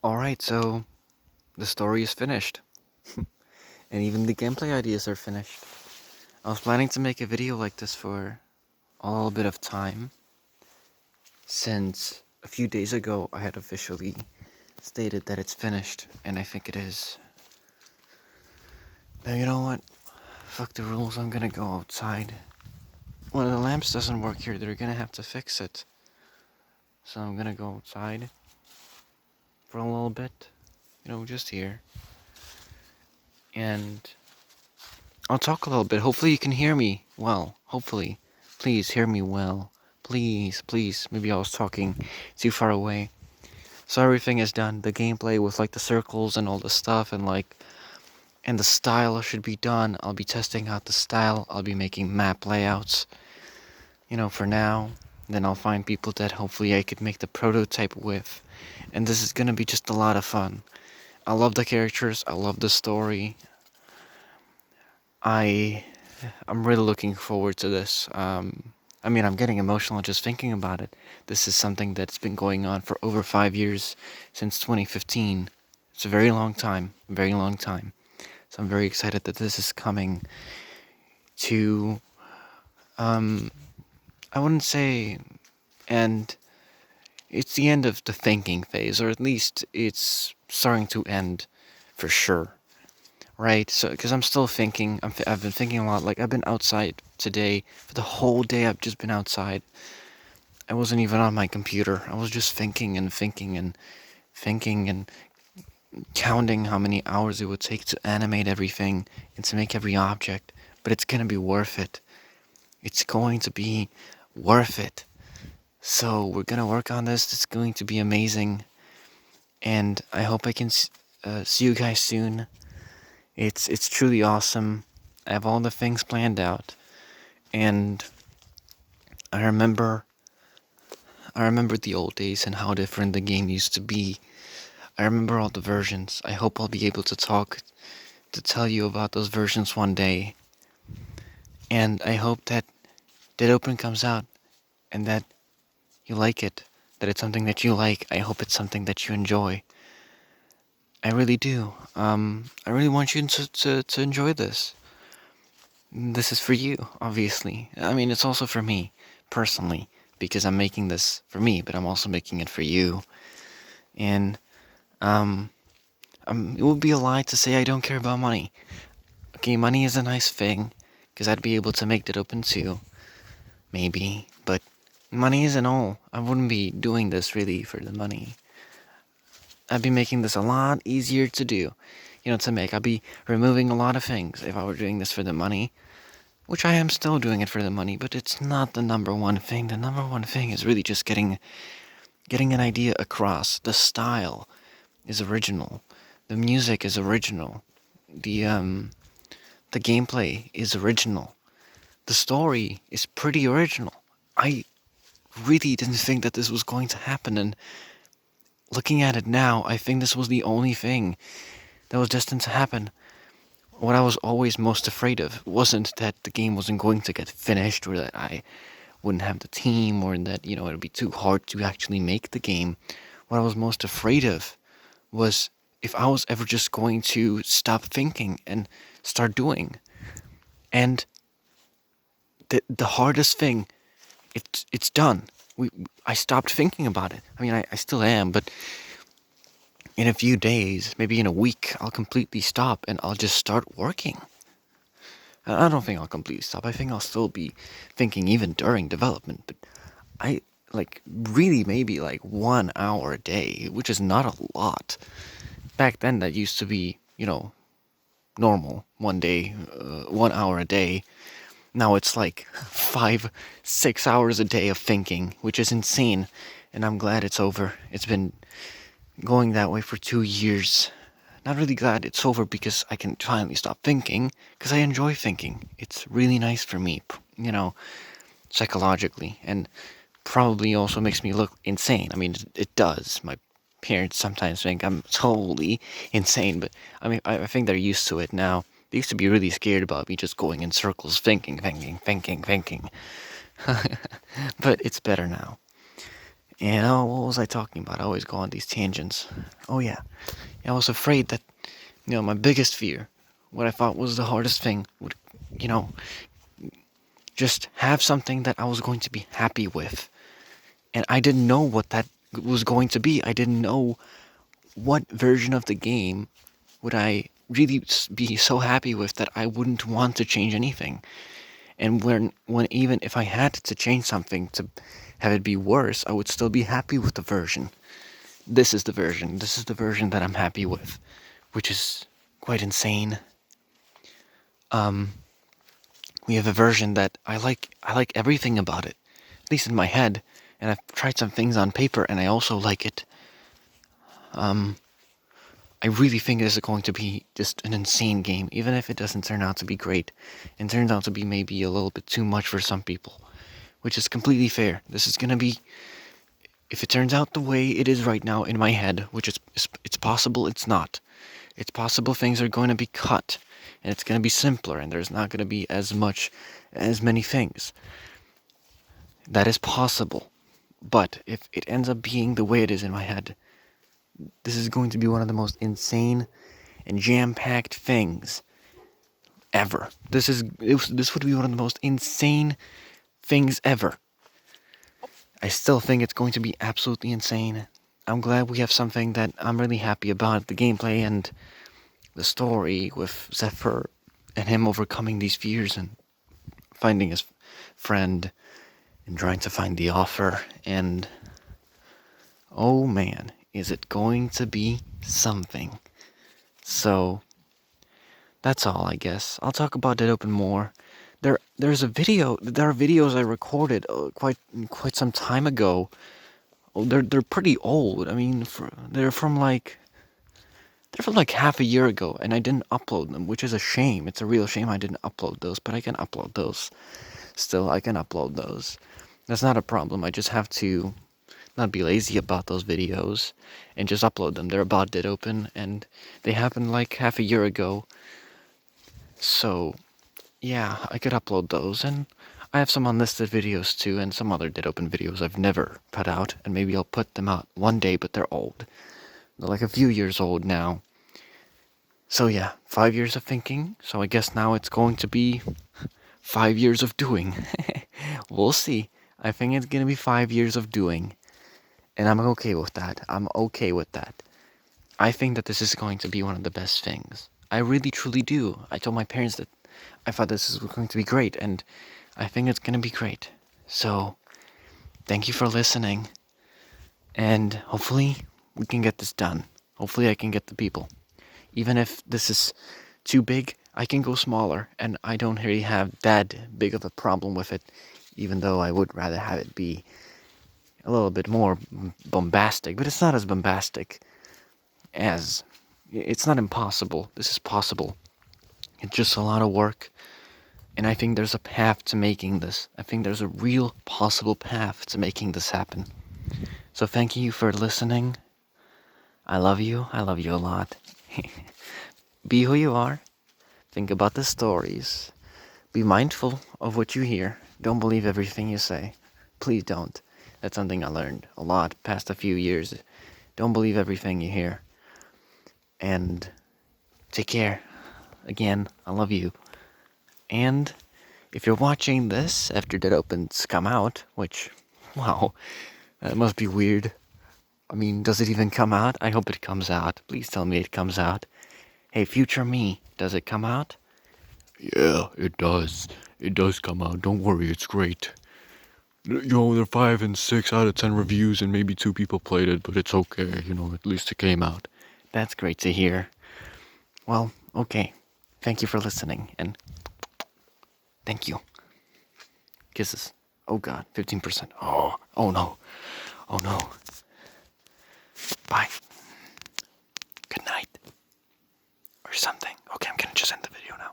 Alright, so the story is finished. And even the gameplay ideas are finished. I was planning to make a video like this for a little bit of time, since a few days ago I had officially stated that it's finished, and I think it is. Now you know what? Fuck the rules, I'm gonna go outside. When the lamps doesn't work here, they're gonna have to fix it. So I'm gonna go outside for a little bit, just here. And I'll talk a little bit. Hopefully you can hear me well. Hopefully. Please hear me well. Please, please. Maybe I was talking too far away. So everything is done. The gameplay with like the circles and all the stuff and the style should be done. I'll be testing out the style. I'll be making map layouts. For now. Then I'll find people that hopefully I could make the prototype with. And this is gonna be just a lot of fun. I love the characters. I love the story. I'm really looking forward to this. I'm getting emotional just thinking about it. This is something that's been going on for over 5 years, since 2015. It's a very long time, very long time. So I'm very excited that this is coming to, I wouldn't say, and it's the end of the thinking phase, or at least it's starting to end for sure. Right, so because I'm still thinking, I've been thinking a lot. Like I've been outside today for the whole day. I've just been outside. I wasn't even on my computer. I was just thinking and thinking and thinking and counting how many hours it would take to animate everything and to make every object. But it's gonna be worth it. It's going to be worth it. So we're gonna work on this. It's going to be amazing, and I hope I can see you guys soon. It's truly awesome. I have all the things planned out, and I remember the old days and how different the game used to be. I remember all the versions. I hope I'll be able to tell you about those versions one day. And I hope that Dead Open comes out and that you like it. That it's something that you like. I hope it's something that you enjoy. I really do. I really want you to enjoy this. This is for you, obviously. I mean, it's also for me, personally, because I'm making this for me, but I'm also making it for you. And, it would be a lie to say I don't care about money. Okay, money is a nice thing, because I'd be able to make it open too. Maybe, but money isn't all. I wouldn't be doing this really for the money. I'd be making this a lot easier to do, to make. I'd be removing a lot of things if I were doing this for the money. Which I am still doing it for the money, but it's not the number one thing. The number one thing is really just getting an idea across. The style is original. The music is original. The gameplay is original. The story is pretty original. I really didn't think that this was going to happen, and looking at it now, I think this was the only thing that was destined to happen. What I was always most afraid of wasn't that the game wasn't going to get finished, or that I wouldn't have the team, or that, it would be too hard to actually make the game. What I was most afraid of was if I was ever just going to stop thinking and start doing. And the hardest thing, it's done. I stopped thinking about it. I mean, I still am, but in a few days, maybe in a week, I'll completely stop and I'll just start working. I don't think I'll completely stop. I think I'll still be thinking even during development, but I really maybe 1 hour a day, which is not a lot. Back then, that used to be, normal. 1 hour a day. Now it's like 5, 6 hours a day of thinking, which is insane. And I'm glad it's over. It's been going that way for 2 years. Not really glad it's over because I can finally stop thinking, because I enjoy thinking. It's really nice for me, psychologically, and probably also makes me look insane. I mean, it does. My parents sometimes think I'm totally insane, but I mean, I think they're used to it now. They used to be really scared about me just going in circles, thinking. But it's better now. And what was I talking about? I always go on these tangents. Oh yeah, I was afraid that my biggest fear, what I thought was the hardest thing, would you know just have something that I was going to be happy with, and I didn't know what that was going to be. I didn't know what version of the game would I really be so happy with that I wouldn't want to change anything. And when even if I had to change something to have it be worse, I would still be happy with the version. This is the version. This is the version that I'm happy with, which is quite insane. Um, we have a version that I like. I like everything about it, at least in my head. And I've tried some things on paper, and I also like it. I really think this is going to be just an insane game, even if it doesn't turn out to be great. It turns out to be maybe a little bit too much for some people, which is completely fair. This is gonna be, if it turns out the way it is right now in my head, which is, it's possible it's not. It's possible things are going to be cut, and it's going to be simpler, and there's not going to be as many things. That is possible. But if it ends up being the way it is in my head, this is going to be one of the most insane and jam-packed things ever. This would be one of the most insane things ever. I still think it's going to be absolutely insane. I'm glad we have something that I'm really happy about. The gameplay and the story with Zephyr and him overcoming these fears and finding his friend and trying to find the offer. And oh man, is it going to be something. So that's all, I guess. I'll talk about Dead Open more. There's a video. There are videos I recorded quite some time ago. Oh, they're pretty old. I mean, they're from like half a year ago, and I didn't upload them, which is a shame. It's a real shame I didn't upload those, but I can upload those. Still, I can upload those. That's not a problem. I just have to not be lazy about those videos and just upload them. They're about Dead Open, and they happened like half a year ago. So, yeah, I could upload those, and I have some unlisted videos too, and some other Dead Open videos I've never put out, and maybe I'll put them out one day, but they're old. They're like a few years old now. So yeah, 5 years of thinking, so I guess now it's going to be 5 years of doing. We'll see. I think it's gonna be 5 years of doing, and I'm okay with that. I'm okay with that. I think that this is going to be one of the best things. I really truly do. I told my parents that I thought this was going to be great, and I think it's gonna be great. So, thank you for listening, and hopefully we can get this done. Hopefully I can get the people. Even if this is too big, I can go smaller, and I don't really have that big of a problem with it, even though I would rather have it be a little bit more bombastic, but it's not as bombastic as... It's not impossible. This is possible. It's just a lot of work, and I think there's a path to making this. I think there's a real possible path to making this happen. So thank you for listening. I love you. I love you a lot. Be who you are. Think about the stories. Be mindful of what you hear. Don't believe everything you say. Please don't. That's something I learned a lot past a few years. Don't believe everything you hear. And take care. Again, I love you. And if you're watching this after Dead Open's come out, which, wow, that must be weird. I mean, does it even come out? I hope it comes out. Please tell me it comes out. Hey, future me, does it come out? Yeah, it does. It does come out. Don't worry, it's great. There are 5 and 6 out of 10 reviews, and maybe 2 people played it, but it's okay. At least it came out. That's great to hear. Well, okay. Thank you for listening, and thank you. Kisses. Oh god, 15%. Oh no. Oh no. Bye. Good night. Or something. Okay, I'm gonna just end the video now.